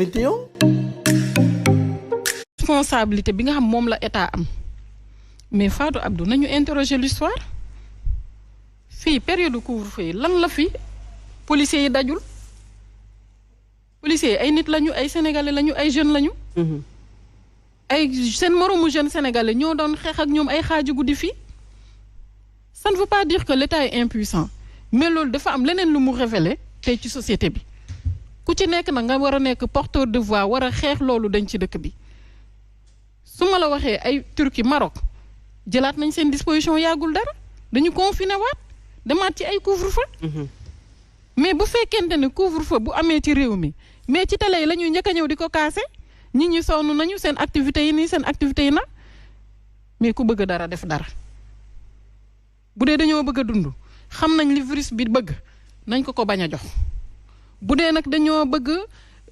21. Responsabilité bi nga xam moom la état am mais Fatou Abdou nañu interroger l'histoire fii période couvre-feu yi lan la fi policiers yi dajul policiers yi ay nit lañu ay sénégalais lañu ay jeunes lañu. ay seen moromu jeunes sénégalais ñoo doon xeex ak ñoom ay xaaju guddi fii ça ne veut pas dire que l'état est impuissant mais loolu dafa am leneen lu mu révéler tey ci société bi ku ci nekk nag nga war a nekk porteur de voix war a xeex loolu dañ ci dëkk bi. su ma la waxee ay Turquie Maroc jëlaat nañ seen disposition yàggul dara dañu confiné waat demaat ci ay couvre-feu. mais bu fekkente ne couvre-feu bu amee ci réew mi mais ci télé yi la ñuy njëkk a ñëw di ko kaase nit ñi sonn nañu seen activités yi nii seen activités yi na mais ku bëgg dara def dara bu dee dañoo bëgg a dund xam nañ li virus bi bëgg nañ ko bañ a jox bu dee nag dañoo bëgg.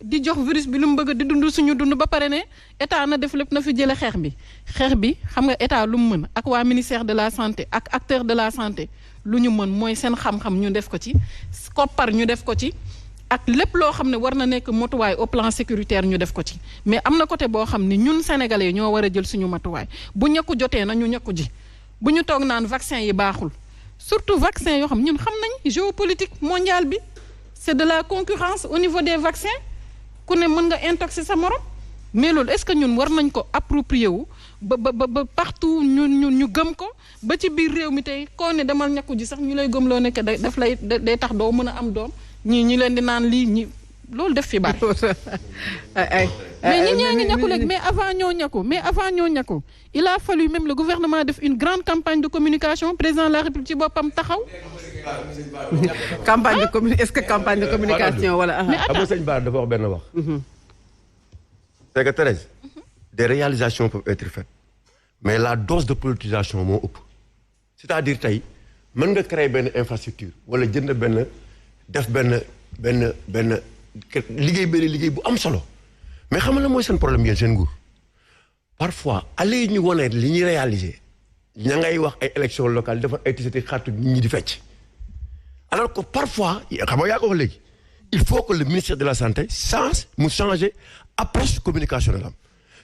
di jox virus bi lu mu bëgg di dund suñu dund ba pare ne état na def lépp na fi jële xeex bi xam nga état lu mu mën ak waa ministère de la santé ak acteur de la santé lu ñu mën mooy seen xam-xam ñu def ko ci koppar ñu def ko ci ak lépp loo xam ne war na nekk matuwaay au plan sécuritaire ñu def ko ci mais am na côté boo xam ne ñun sénégalais ñoo war a jël suñu matuwaay bu ñakku jotee na ñu ñakku ji bu ñu toog naan vaccin yi baaxul surtout vaccin yoo xam ñun xam nañ géopolitique mondiale bi c'est de la concurrence au niveau des vaccins ku ne mën nga intoxiquer sa morom mais loolu est-ce que ñun war nañ ko approprier wu ba partout ñu gëm ko ba ci biir réew mi tey koo ne demal ñakku ji sax ñu lay gëmloo nekk daf lay day tax doo mën a am doom ñi leen di naan lii ñi loolu def fi bari mais ñi ñaa ngi ñakku léegi mais avant ñoo ñakku il a fallu même le gouvernement def une grande campagne de communication président de la République ci boppam taxaw est-ce que campagne de communication wala. mais attends sëñ Bara dafa wax benn wax. c'est que Thérèse. des réalisations peuvent être faites mais la dose de politisation moo ëpp. c'est-à-dire tey mën nga créer benn infrastructure wala jënd def benn liggéey bu am solo mais xam nga la mooy seen problème yéen seen nguur parfois allez ñu wane li ñuy réaliser ña ngay wax ay élections locales dafa ay tisati xaatu nit ñi di fecc. alors que parfois xam nga yaa ko wax léegi il faut que le ministère de la santé changer approche communicationnelle am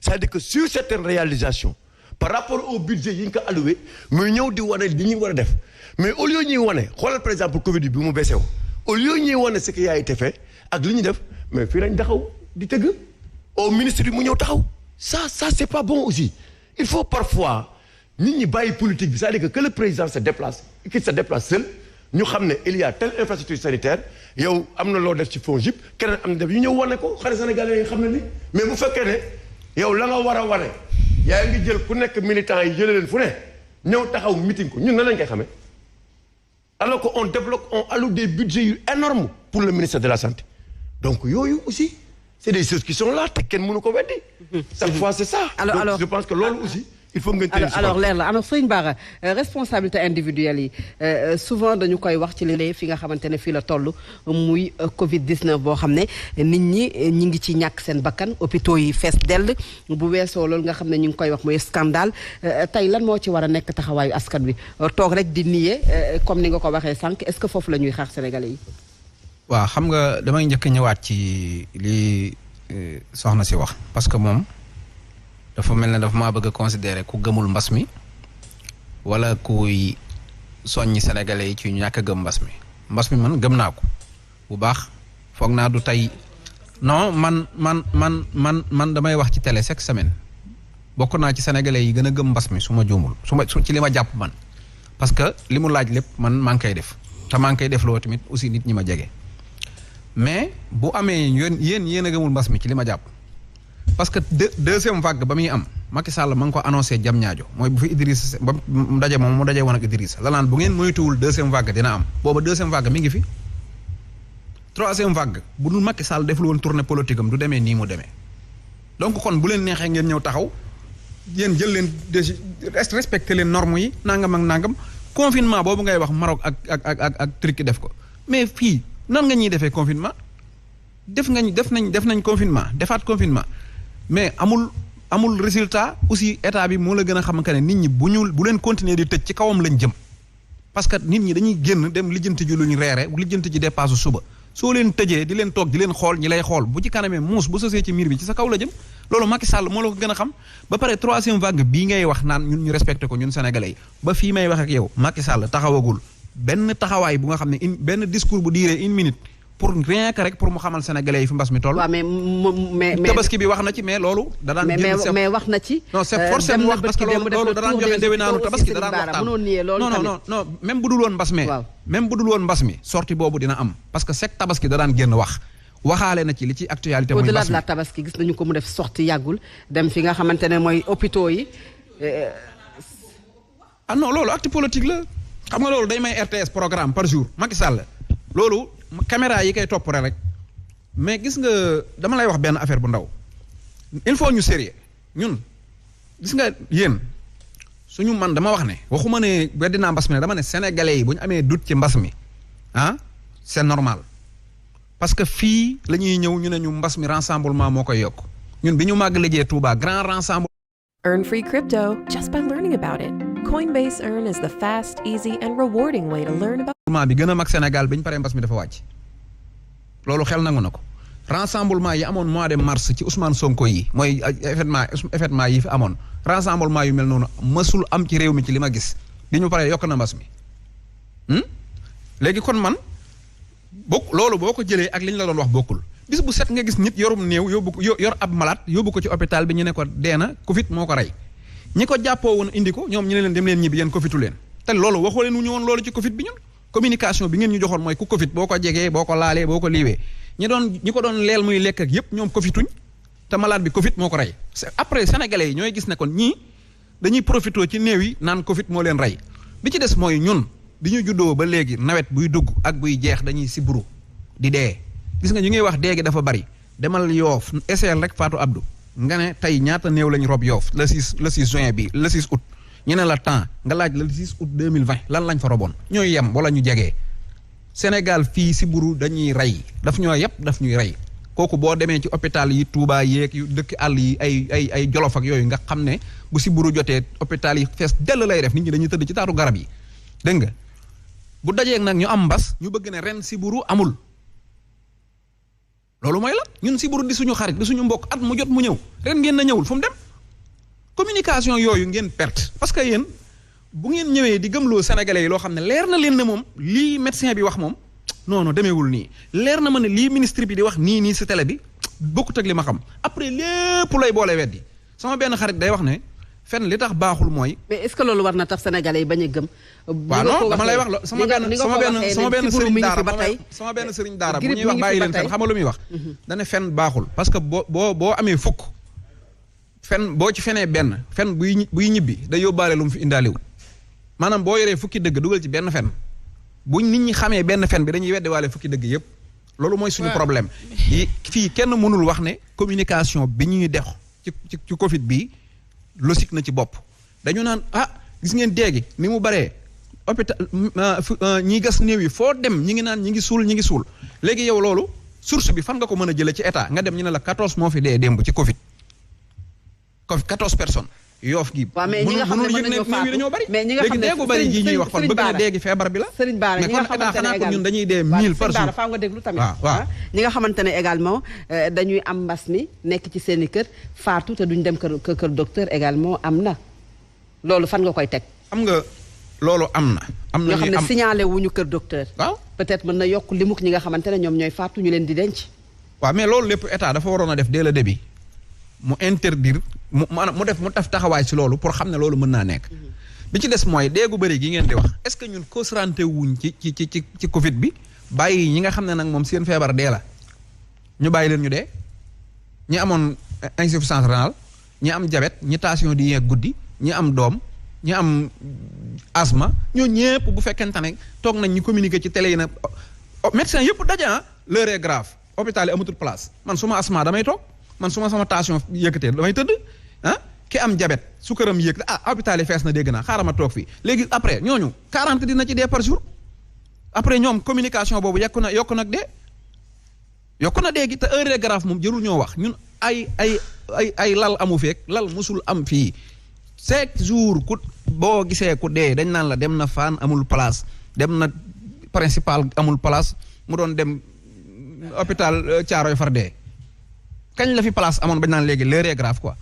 c'est-à-dire que sur certaines réalisations par rapport au budget yi ñu ko alloué muy ñëw di wane li ñuy war a def mais au lieu ñuy wane xoolal par exemple Covid bi mu baissé wu au lieu ñuy wane ce qui a été fait ak li ñuy def mais fii lañ taxaw di tëgg au ministre bi mu ñëw taxaw ça c'est pas bon aussi il faut parfois nit ñi bàyyi politique bi c'est-à-dire que le président se déplace qu'il se déplace seul ñu xam ne il y a telle infrastructure sanitaire yow am na loo def ci FONGIP keneen am na def yu ñëw wane ko xale sénégalais yi xam ne ni mais bu fekkee ne yow la nga war a wane yaa ngi jël ku nekk militant yi jëlee leen fu ne ñëw taxaw meeting ko ñun nan lañ koy xamee alors que on alloue des budgets yu énormes pour le ministère de la santé donc yooyu aussi c'est des choses qui sont là te kenn mënu ko weddi chaque fois c'est ça donc je pense que loolu aussi il faut nga alors leer la alors Sëñ Bara responsabilité individuelle yi souvent dañu koy wax ci léeg-léeg fi nga xamante ne fii la toll muy Covid 19 boo xam ne nit ñi ngi ci ñàkk seen bakkan hôpitaux yi fees dell bu weesoo loolu nga xam ne ñu ngi koy wax muy scandale tey lan moo ci war a nekk taxawaayu askan wi toog rek di nier comme ni nga ko waxee sànq est-ce que foofu la ñuy xaar sénégalais yi. waaw xam nga damay njëkk ñëwaat ci li soxna si wax parce que moom. dafa mel ne dafa maa bëgg a considérer ku gëmul mbas mi wala kuy soññi sénégalais yi ci ñàkk a gëm mbas mi man gëm naa ko bu baax foog naa du tey non man damay wax ci télé chaque semaine bokk naa ci sénégalais yi gën a gëm mbas mi su ma juumul su ci li ma jàpp man parce que li mu laaj lépp man maa ngi koy def te maa ngi koy def loo tamit aussi nit ñi ma jege mais bu amee yéen a gëmul mbas mi ci li ma jàpp. parce que deuxième vague ba muy am Macky Sall ma ngi ko annoncé jam ñaajo mooy bu fi Idrissa ba mu daje woon ak Idrissa la naan bu ngeen moytuwul deuxième vague dina am booba deuxième vague mi ngi fi troisième vague bu dul Macky Sall deful woon tournée politique am du demee nii mu demee donc kon bu leen neexee ngeen ñëw taxaw yéen jël leen respecté leen normes yi nangam ak nangam confinement boobu ngay wax Maroc ak Turquie def ko mais fii nan nga ñuy defee confinement def nañ confinement defaat confinement mais amul résultat aussi état bi moo la gën a xam ne nit ñi bu leen continuer di tëj ci kawam lañ jëm parce que nit ñi dañuy génn dem lijjanti ji luñ reere lijjanti ji dépasse suba soo leen tëjee di leen toog di leen xool ñi lay xool bu ci kanamee muus bu sosee ci miir bi ci sa kaw la jëm loolu Macky Sall moo la ko gën a xam ba pare troisième vague bii ngay wax naan ñun ñu respecté ko ñun sénégalais yi ba fii may wax ak yow Macky Sall taxawagul benn taxawaay bu nga xam ne benn discours bu diiree 1 minute pour rien que rek pour mu xamal sénégalais yi fi mbas mi toll. waaw mais tabaski bi wax na ci mais loolu. da daan mais wax na ci. non c'est forcément wax parce que loolu da daan joxe déwénaanu tabaski da daan waxtaan non même bu dul woon mbas mi. même bu dul woon mbas mi sortie boobu dina am parce que sek tabaski da daan génn waxaale na ci li ci actualité. mooy mbas mi au-delà de la tabaski gis nañu ko mu def sortie yàggul dem fi nga xamante ne mooy hôpitaux yi. ah non loolu acte politique la xam nga loolu day may RTS programme par jour Macky Sall loolu. caméra yi koy topp rek mais gis nga dama lay wax benn affaire bu ndaw il faut ñu sérieux ñun gis nga yéen suñu man dama wax ne waxuma ne weddinaa mbas mi ne dama ne sénégalais yi bu ñu amee doute ci mbas mi c'est normal parce que fii la ñuy ñëw ñu ne ñu mbas mi rassemblement moo koy yokk ñun bi ñu màgg lijee Touba grand rassemblement. Earn free crypto just by learning about it. Coinbase Earn is the fast, easy, and rewarding way to learn about. bi gën a mag Sénégal bi ñu paree mbas mi dafa wàcc loolu xel nangu na ko rassemblement yi amoon mois de mars ci Ousmane Sonko yi mooy événement yi fi amoon rassemblement yu mel noonu mësul am ci réew mi ci li ma gis bi ñu paree yokk na mbas mi léegi kon man loolu boo ko jëlee ak li ñu la doon wax bokkul bis bu set nga gis nit yorum néew yor ab malade yóbbu ko ci hôpital bi ñu ne ko dee na Covid moo ko rey ñi ko jàppoo woon indi ko ñoom ñu ne leen dem leen ñibbi yéen Covidu leen te loolu waxoo leen ñu woon loolu ci Covid bi ñun communication bi ngeen ñu joxoon mooy ku Covid boo ko jegee boo ko laalee boo ko liiwee ñi ko doon leel muy lekk ak yépp ñoom Coviduñ te malade bi Covid moo ko rey après sénégalais yi ñooy gis ne kon ñii dañuy profité ci néew yi naan Covid moo leen rey bi ci des mooy ñun bi ñu juddoo ba léegi nawet buy dugg ak buy jeex dañuy siburu di dee gis nga ñu ngi wax dee gi dafa bari demal Yoof essayel rek Fatou Abdou nga ne tey ñaata néew lañu rob Yoof le 6 juin bi le 6 août ñu ne la temps nga laaj le 6 août 2020 lan lañ fa roboon ñooy yem wala ñu jegee Sénégal fii siburu dañuy rey daf ñoo yëpp daf ñuy rey kooku boo demee ci hôpital yi Touba yeeg yu dëkk àll yi ay Jolof ak yooyu nga xam ne bu siburu jotee hôpital yi fees dell lay def nit ñi dañuy tëdd ci taatu garab yi dégg nga bu dajee nag ñu am mbas ñu bëgg ne ren siburu amul loolu mooy la ñun siburu di suñu xarit di suñu mbokk at mu jot mu ñëw ren ngeen na ñëwul fu mu dem communication yooyu ngeen perte parce que yéen bu ngeen ñëwee di gëmloo sénégalais yi loo xam ne leer na leen ne moom lii médecin bi wax moom non demeewul nii leer na ma ne lii ministre bi di wax nii si télé bi bokkut ak li ma xam après lépp lay boole weddi sama benn xarit day wax ne fenn li tax baaxul mooy. mais est-ce que loolu war na tax sénégalais yi bañ a gëm. waaw non dama lay wax sama benn sëriñ daara bu ñuy wax bàyyi leen fen xam nga lu muy wax. dane fen baaxul parce que boo amee fukk. fen boo ci fenee benn fen buy ñibbi day yóbbaale lu mu fi indaaliwul maanaam boo yoree fukki dëgg dugal ci benn fen bu nit ñi xamee benn fen bi dañuy weddiwaale fukki dëgg yépp loolu mooy suñu problème yi fii kenn mënul wax ne communication bi ñuy def ci Covid bi logique na ci bopp dañu naan gis ngeen déegi ni mu baree hôpital ñi gas néew yi foo dem ñi ngi naan ñi ngi suul léegi yow loolu source bi fan nga ko mën a jëlee ci état nga dem ñu ne la 14 moo fi dee démb ci Covid 14 personnes Yoof gi. waaw mais ñi nga xam ne mën nañoo faatu dañoo bari mais ñi nga xam ne léegi bari ji ñuy wax kon bëgg na dee feebar bi la. Serigne Bara ñi nga xamante ne kon ñun dañuy dee 1000 par jour. faa nga déglu tamit. waaw ñi nga xamante ne également dañuy am mbas mi nekk ci seen i kër faatu te duñ dem kër docteur également am na loolu fan nga koy teg. xam nga loolu am na. am na ñoo xam ne signalé wuñu kër docteur. waaw peut-être mën na yokk limuk ñi nga xamante ne ñoom ñooy faatu ñu leen di denc. waaw mais loolu lépp état dafa waroon a def dès le début mu interdire mu def taxawaay si loolu pour xam ne loolu mën naa nekk. bi ci des mooy déegu bëri gi ngeen di wax est-ce que ñun concentré wuñ ci Covid bi bàyyi ñi nga xam ne nag moom seen feebar dee la ñu bàyyi leen ñu dee ñi amoon insuffisance rénale ñi am diabète ñi tension di yeeg guddi ñi am doom ñi am asthme ñoo ñëpp bu fekkente ne toog nañ ñu communiquer ci télé yi nag médecin yëpp daje l'heure est grave hôpital yi amatul place man suma asthme damay toog man suma sama tension yëkkatee damay tëdd ki am diabète su këram yéeg hôpital yi fees na dégg naa xaaral ma toog fii léegi après ñooñu 40 dina ci dee par jour après ñoom communication boobu yokku nag dee gi te heure grave moom jërul ñoo wax ñun ay lal amu feek lal musul am fii chaque jour ku boo gisee ku dee dañ naan la dem na Fann amul place dem na principal amul place mu doon dem hôpital Thiaroye far dee kañ la fi place amoon bañ naan léegi l'heure est grave quoi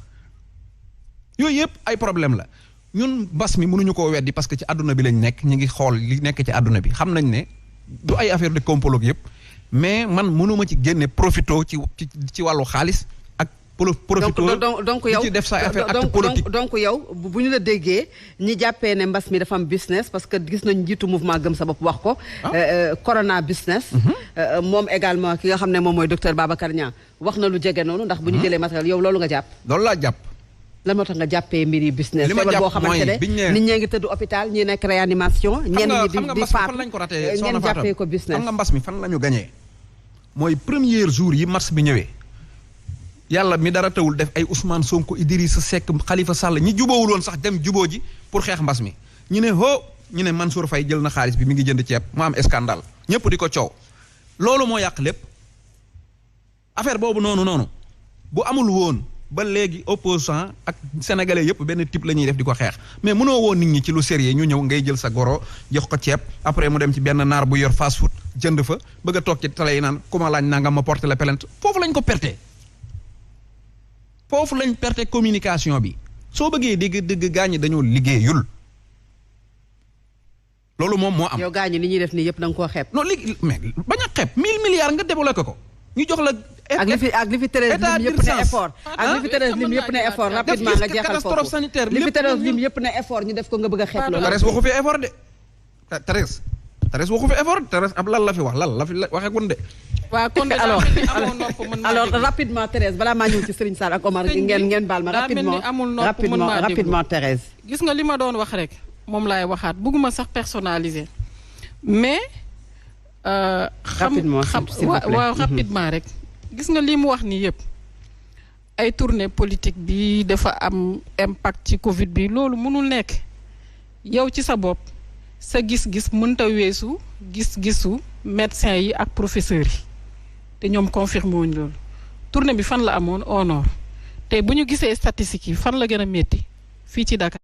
yooyu yëpp ay problème la ñun mbas mi mënuñu koo weddi parce que ci àdduna bi lañ nekk ñu ngi xool li nekk ci àdduna bi xam nañ ne du ay affaire de complot yëpp mais man mënuma ci génne profito ci wàllu xaalis ak profito donc yow ci def sa affaire acte politique donc yow bu ñu la déggee ñi jàppee ne mbas mi dafa am business parce que gis nañ njiitu mouvement gëm sa bopp wax ko corona business moom également ki nga xam ne moom mooy docteur Babacar Niang wax na lu jege noonu ndax bu ñu jëlee matériel yow loolu nga jàpp loolu laa jàpp lan moo tax nga jàppee mbiri business li ma feebar boo jàpp mooy xamante ne nit ñee ngi tëdd hôpital ñi nekk réanimation ñenn ñi di faatu fan lañ ko ratee ngeen jàppee ko business xam nga mbas mi fan la ñu gañee mooy premier jour yi mars bi ñëwee yàlla mi dara tawul def ay Ousmane Sonko Idrissa Seck Khalifa Sall ñi jubóowul woon sax dem jubóo ji pour xeex mbas mi ñu ne ñu ne Mansour Faye jël na xaalis bi mi ngi jënd ceeb mu am scandale ñëpp di ko coow loolu moo yàq lépp affaire boobu noonu bu amul woon ba léegi opposant ak sénégalais yëpp benn type la ñuy def di ko xeex mais mënoo woo nit ñi ci lu sérieux ñu ñëw ngay jël sa goro jox ko ceeb après mu dem ci benn naar bu yor fast food jënd fa bëgg a toog ci télé yi naan kuma laaj nangam ma porter la plainte foofu lañ ko perte foofu lañ perte communication bi soo bëggee dégg gaañi dañoo liggéeyul loolu moom moo am. yow gaañi li ñuy def nii yëpp da nga koo xeeb. non léegi mais bañ a xeeb 1000 milliards nga débloqué ko ñu jox la. ak li fi Thérèse lim yëpp ne effort ak li fi Thérèse lim yëpp ne effort rapidement nga jeexal catastrophe sanitaire li fi Thérèse lim yëpp ne effort ñu def ko nga bëgg a xeeb loolu. Thérèse waxu fi effort de Thérèse waxu fi effort Thérèse ab lan la fi wax lan la fi waxee gun de. waaw kon de alors rapidement Thérèse balaa maa ñëw ci Serigne Sall ak Omar ngeen baal ma rapidement Thérèse. gis nga li ma doon wax rek moom laay waxaat bëgguma sax personnaliser mais. rapidement waaw rapidement rek. gis nga li mu wax nii yëpp ay tournée politique bi dafa am impact ci Covid bi loolu mënul nekk yow ci sa bopp sa gis-gis mënta weesu gis-gisu médecins yi ak professeurs yi te ñoom confirmé wuñ loolu tournée bi fan la amoon au nord te bu ñu gisee statistiques yi fan la gën a métti fii ci Dakar.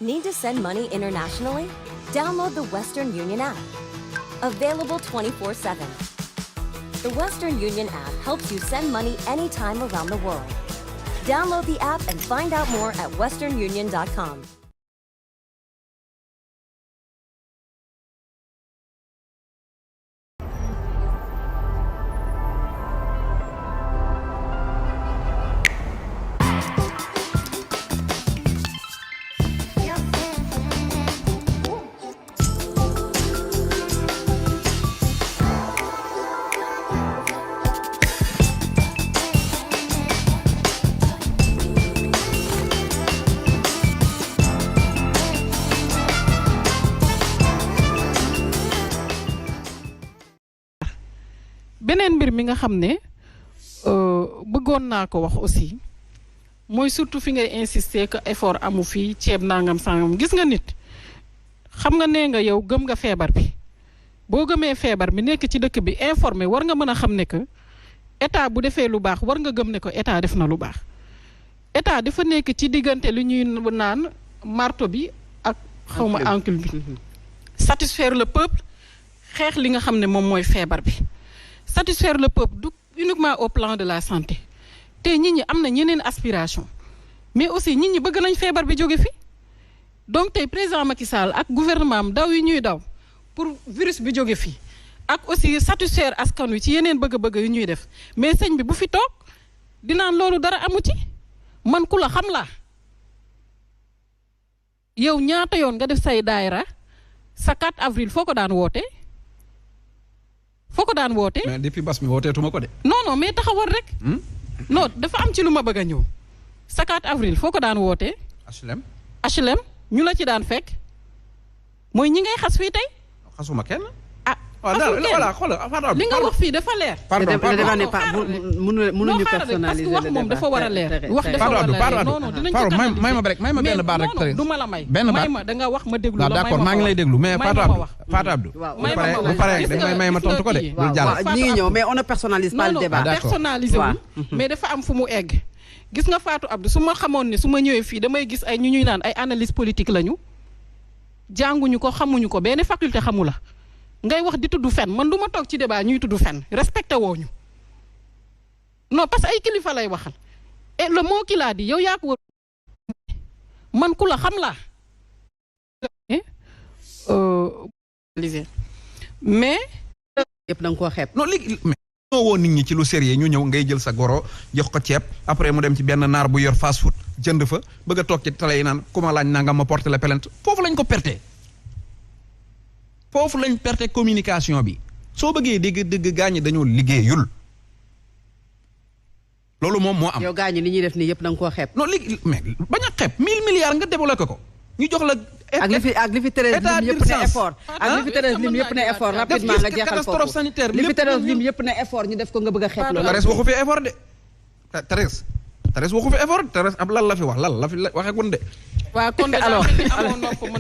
Need to send money internationally? Download the Western Union app. Available 24/7. The Western Union app helps you send money anytime around the world. Download the app and find out more at westernunion.com. beneen mbir mi nga xam ne bëggoon naa ko wax aussi mooy surtout fi ngay insister que effort amu fi ceeb nangam sangam gis nga nit xam nga nee nga yow gëm nga feebar bi boo gëmee feebar bi nekk ci dëkk bi informé war nga mën a xam ne que état bu defee lu baax war nga gëm ne ko état def na lu baax état dafa nekk ci diggante lu ñuy naan marteau bi ak xawma enclume bi satisfaire le peuple xeex li nga xam ne moom mooy feebar bi satisfaire le peuple du uniquement au plan de la santé te nit ñi am na ñeneen aspiration mais aussi nit ñi bëgg nañ feebar bi jóge fi donc tey président Macky Sall ak gouvernement am daw yi ñuy daw pour virus bi jóge fi ak aussi satisfaire askan wi ci yeneen bëgg-bëgg yu ñuy def mais sëñ bi bu fi toog dinaan loolu dara amu ci man ku la xam laa yow ñaata yoon nga def say daayira sa 4 avril foo ko daan woote mais depuis bas mi wooteetuma ko de. non mais taxawal rek. non dafa am ci lu ma bëgg a ñëw. sa 4 avril foo ko daan wootee. HLM ñu la ci daan fekk mooy ñi ngay xas fii tey. xasuma kenn. ah voilà xoolal li nga wax fii dafa leer. pardon mënuñu personnaliser wax moom dafa war a leer. wax dafa war a leer non dinañ ko may ma rek may ma benn baat rek. non du ma la may. benn baat may ma da nga wax ma déglu la. d'accord maa ngi lay déglu mais Fatou Abdou. bu paree da nga may ma tontu ko de. bul jàll ñi ngi ñëw mais on ne personnalise pas le débat. personnalisé wul mais dafa am fu mu egg. gis nga Fatou Abdou su ma xamoon ne su ma ñëwee fii damay gis ay ñu ñuy naan ay analyse politique lañu jànguñu ko xamuñu ko benn faculté xamu la ngay wax di tudd fen man du ma toog ci débat ñuy tudd fen respecté woo ñu non parce que ay kilifa lay waxal et le mot qu'il a dit yow yaa ko war man ku la xam laa mais yëpp da nga koo xeeb. non léegi mais ñoo woo nit ñi ci lu sérieux ñu ñëw ngay jël sa goro jox ko ceeb après mu dem ci benn naar bu yor fast food jënd fa bëgg a toog ci télé yi naan ku ma laaj nangam ma porté la plainte foofu lañ ko perte foofu lañ perte communication bi soo bëggee dégg gaañi dañoo liggéeyul loolu moom moo am. yow gaañi li ñuy def nii yëpp da nga koo xeeb. non léegi mais bañ a xeeb 1000 milliards nga débloqué ko ñu jox la. ak li fi Thérèse lim yëpp ne effort. ak li fi Thérèse lim yëpp ne effort rapidement nga jeexal catastrophe sanitaire li fi Thérèse lim yëpp ne effort ñu def ko nga bëgg a xeeb loolu. Thérèse waxu fi effort de Thérèse waxu fi effort Thérèse ab lan la fi wax lan la fi waxee gun de. waaw kon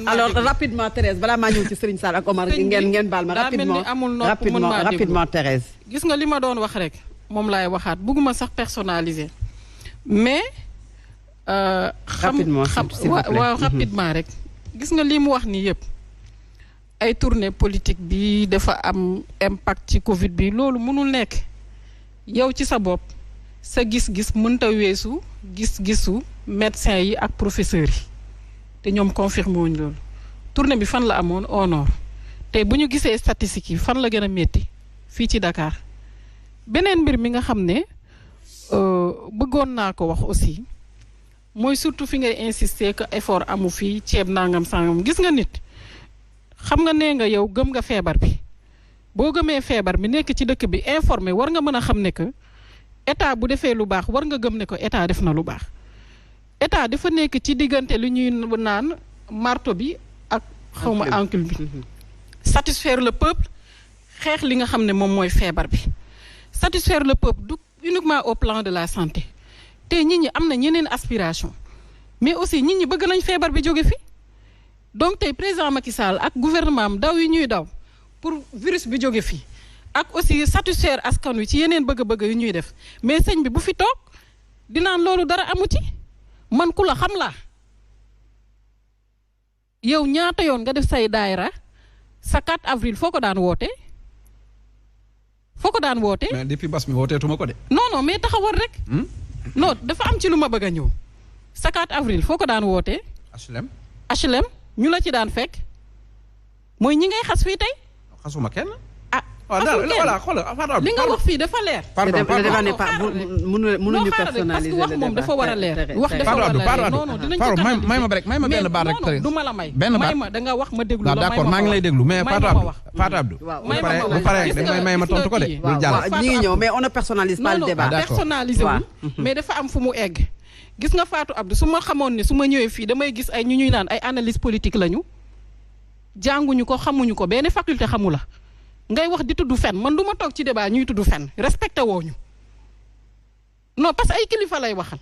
alors rapidement Thérèse balaa maa ñëw ci Serigne Sall ak Omar ngeen baal ma rapidement Thérèse. gis nga li ma doon wax rek moom laay waxaat bëgguma sax personnaliser mais. rapidement waaw rapidement rek. gis nga lii mu wax nii yëpp ay tournée politique bi dafa am impact ci Covid bi loolu mënul nekk yow ci sa bopp sa gis-gis mënta weesu gis-gisu médecins yi ak professeurs yi te ñoom confirmé wuñ loolu tournée bi fan la amoon au nord te bu ñu gisee statistiques yi fan la gën a métti fii ci Dakar beneen mbir mi nga xam ne bëggoon naa ko wax aussi mooy surtout fi ngay insister que effort amu fii ceeb nangam sangam gis nga nit xam nga nee nga yow gëm nga feebar bi boo gëmee feebar bi nekk ci dëkk bi informé war nga mën a xam ne que état bu defee lu baax war nga gëm ne ko état def na lu baax état dafa nekk ci diggante lu ñuy naan marto bi ak xawma encul bi satisfaire le peuple xeex li nga xam ne moom mooy feebar bi satisfaire le peuple du uniquement au plan de la santé te nit ñi am na ñeneen aspiration mais aussi nit ñi bëgg nañ feebar bi jóge fi donc tey président Macky Sall ak gouvernement am daw yi ñuy daw pour virus bi jóge fi ak aussi satisfaire askan wi ci yeneen bëgg-bëgg yu ñuy def mais sëñ bi bu fi toog dinaan loolu dara amu ci man ku la xam laa yow ñaata yoon nga def say daayira sa 4 avril foo ko daan woote mais depuis bas mi wooteetuma ko de. non mais taxawal rek. non dafa am ci lu ma bëgg a ñëw sa 4 avril foo ko daan wootee. HLM ñu la ci daan fekk mooy ñi ngay xas fii tey. xasuma kenn. ah voilà li nga wax fii dafa leer. pardon mënuñu personnaliser parce que wax moom dafa war a leer. wax dafa war a leer non dinañ ci kanam may ma rek may ma benn baat rek. non du ma la may. benn baat may ma da nga wax ma déglu la. d'accord maa ngi lay déglu mais Fatou Abdou. bu paree may ma tontu ko de. bul jàll ñi ngi ñëw mais on ne personnalise pas le débat. non personnalisé wul mais dafa am fu mu egg. gis nga Fatou Abdou su ma xamoon ne su ma ñëwee fii damay gis ay ñu ñuy naan ay analyse politique lañu jànguñu ko xamuñu ko benn faculté xamu la ngay wax di tudd fen man du ma toog ci débat ñuy tudd fen respecté woo ñu non parce que ay kilifa lay waxal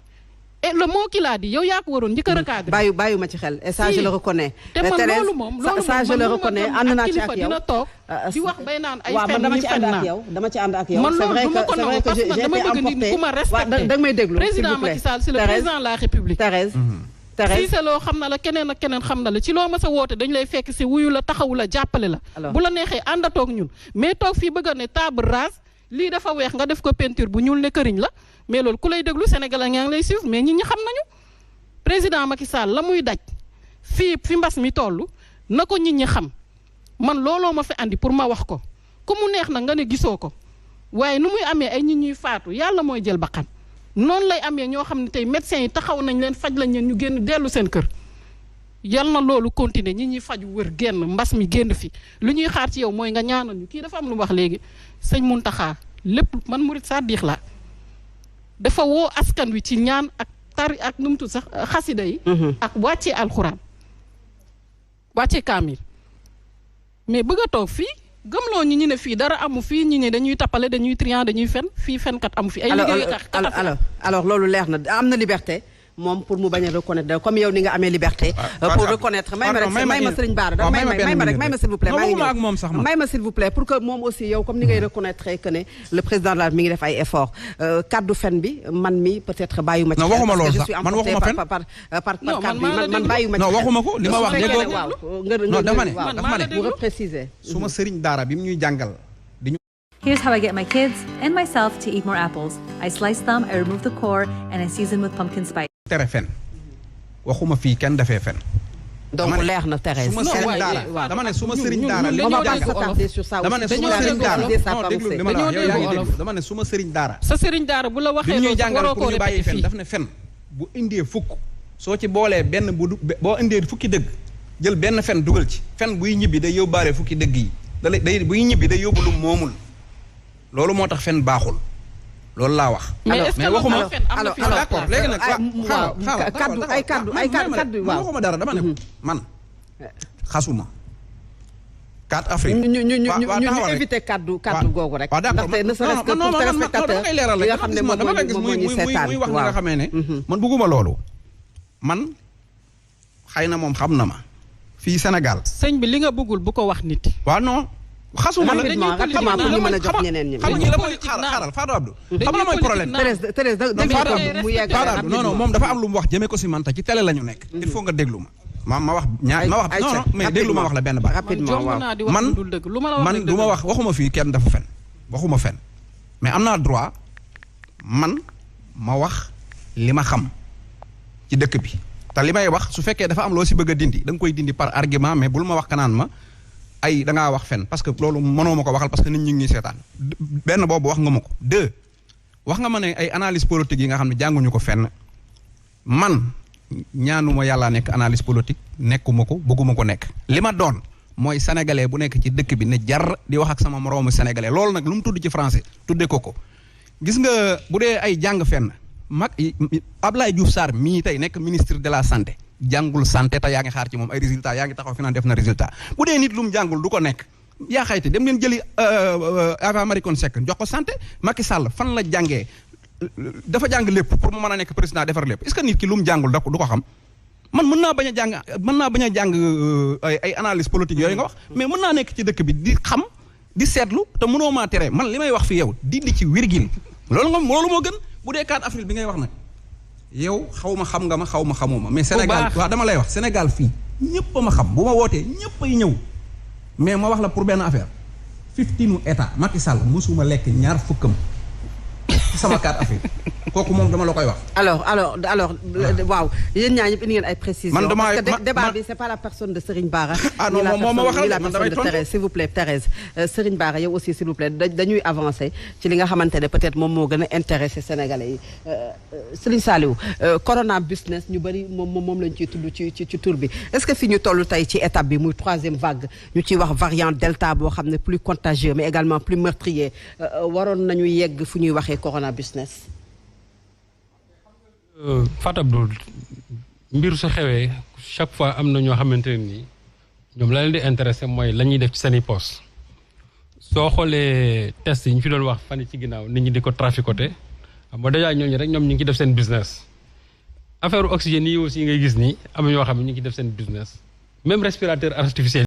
et le mot qu'il a dit yow yaa ko waroon njëkk a recadrer. bàyyi ma ci xel et ça je le reconnais. te man loolu moom ça je le reconnais ànd naa ci ak yow dina toog di wax bay naan ay fen dama ci ànd ak yow dama ci ànd ak yow. man loolu du ma ko nangu parce que dama bëgg nit ku ma respecté. da nga may déglu président Macky Sall c'est le président de la République. Thérèse si c'est loo xam na la keneen ak keneen xam na la ci loo ma sa woote dañu lay fekk si wuyu la taxawu la jàppale la. bu la neexee àndatoog ñun mais toog fii bëgg a ne table rase lii dafa weex nga def ko peinture bu ñuul ne këriñ la mais loolu ku lay déglu Sénégalais ñaa ngi lay suivre mais ñi xam nañu président Macky Sall la muy daj fi mbas mi toll na ko nit ñi xam man looloo ma fi andi pour ma wax ko ku mu neex na nga ne gisoo ko waaye nu muy amee ay nit ñuy faatu yàlla mooy jël bakkan noonu lay amee ñoo xam ne tey médecins yi taxaw nañ leen faj lañ leen ñu génn dellu seen kër yal na loolu continuer ñi ñuy faj wër génn mbas mi génn fi lu ñuy xaar ci yow mooy nga ñaanal ñu kii dafa am lu mu wax léegi sëñ Mountakha lépp man murit Sadikh la dafa woo askan wi ci ñaan ak tari ak nu mu tudd sax xasida yi ak wàccee alxuraan wàccee kaamil mais bëgg a toog fii gëmloo ñi ñu ne fii dara amu fii ñi ne dañuy tappale dañuy trian dañuy fen fii fenkat amu fi ay liggéeykat alors loolu leer na am na liberté moom pour mu bañ a reconnaître comme yow ni nga amee liberté. pour reconnaître may ma Serigne Bara may ma s'il vous plaît. may ma s'il vous plaît pour que moom aussi yow comme ni ngay reconnaître que ne le président de la mi ngi def ay efforts kaddu fen bi man mi peut-être bàyyuma ci. non waxuma loolu sax man waxuma fen par kaddu man bàyyuma ci. non waxuma ko li ma wax déggoo non dafa ne bu repréciser. suma Serigne Daara bi mu ñuy jàngal. Here's how I get my kids and myself to eat more apples. I slice them, I remove the core, and I season with pumpkin spice. tere fen waxuma fii kenn dafee fen. donc leer na Thérèse. suma Serigne Daara dama ne suma Serigne Daara li on va ñu pas jàngal s'attarder sur ça. dama ne suma Serigne Daara non déglu li ma la wax yow yaa ngi déglu dama ne suma Serigne Daara. sa Serigne Daara bu la waxee bi ñuy loolu jàngal waroo pour koo ñu bàyyi répété fen fii. daf ne fen bu indee fukk soo ci boolee benn boo indee fukki dëgg jël benn fen dugal ci fen buy ñibbi day yóbbaale fukki dëgg yi day buy ñibbi day yóbbu lu moomul loolu moo tax fen baaxul loolu laa wax. mais est-ce que waxuma fen am na fi d'accord léegi nag kaddu man waxuma dara dama ne man xasuma 4 avril. ñu éviter kaddu googu rek. waaw d'accord ndaxte ne serait-ce que pour téléspectateur yi nga xam ne moom moo ñu seetaan muy wax nga xamee ne man bëgguma loolu man xëy na moom xam na ma fii Sénégal. sëñ bi li nga bëggul bu ko wax nit. waaw non xasuma la rapidement pour ñu mën a jox ñeneen ñi. xam nga la mooy xaaral Fatou Abdou xam nga mooy problème. Thérèse mu yegg non moom dafa am lu mu wax jëmee ko si man ta ci télé la ñu nekk. il faut nga déglu ma ma wax ma wax non mais déglu ma wax la benn baat. rapidement waaw man du ma wax waxuma fii kenn dafa fen waxuma fen mais am naa droit man ma wax li ma xam ci dëkk bi te li may wax su fekkee dafa am loo si bëgg a dindi da nga koy dindi par argument mais bul ma wax kanaan ma ay da ngaa wax fen parce que loolu mënoo ma ko waxal parce que nit ñi ngi seetaan benn boobu wax nga ma ko 2 wax nga ma ne ay analyse politique yi nga xam ne jànguñu ko fenn man ñaanuma yàlla nekk analyse politique nekkuma ko bëgguma ko nekk li ma doon mooy sénégalais bu nekk ci dëkk bi ne jar di wax ak sama moroomu sénégalais loolu nag lu mu tudd ci français tudde ko gis nga bu dee ay jàng fenn mag Abdoulaye Diouf Sarr mii tey nekk ministre de la santé jàngul santé te yaa ngi xaar ci moom ay résultats yaa ngi taxaw fi naan def na résultat bu dee nit lu mu jàngul du ko nekk yaa xayti dem leen jëli Ava Marie Coll Seck jox ko santé Macky Sall fan la jàngee dafa jàng lépp pour mu mën a nekk président defar lépp est-ce que nit ki lu mu jàngul du ko xam man mën naa bañ a jàng ay analyse politique yooyu nga wax mais mën naa nekk ci dëkk bi di xam di seetlu te mënoo maa tere man li may wax fi yow di ci virgule loolu moo gën bu dee 4 avril bi ngay wax nag yow xaw ma xam nga ma xaw ma xamoo ma mais Sénégal waaw dama lay wax Sénégal fii ñëpp a ma xam bu ma wootee ñëpp ay ñëw mais ma wax la pour benn affaire 15 état Macky Sall mosuma lekk ñaar fukkam ci sama 4 avril kooku moom dama la koy wax. alors waaw yéen ñaa ñëpp indi ngeen ay précisions. man damaa parce que débat bi c'est pas la personne de Serigne Bara. ah non moom ma waxal la personne de Thérèse s'il vous plaît Thérèse Serigne Bara yow aussi s'il vous plaît dañuy avancer ci li nga xamante ne peut-être moom moo gën a intéressé Sénégalais yi Serigne Saliou corona business ñu bëri moom lañ ciy tudd ci tur bi est-ce que fi ñu toll tey ci étape bi muy 3e vague ñu ciy wax variant delta boo xam ne plus contagieux mais également plus meurtrier waroon nañu yegg fu ñuy waxee corona business. Fatou Abdou mbir su xewee chaque fois am na ñoo xamante ne nii ñoom la leen di intéressé mooy la ñuy def ci seeni poste soo xoolee test yi ñu fi doon wax fan yi ci ginnaaw nit ñi di ko traficoté xam nga déjà ñooñu rek ñoom ñu ngi def seen business affaire oxygène yi aussi ngay gis nii am na ñoo xam ne ñu ngi def seen business même respirateur artificiel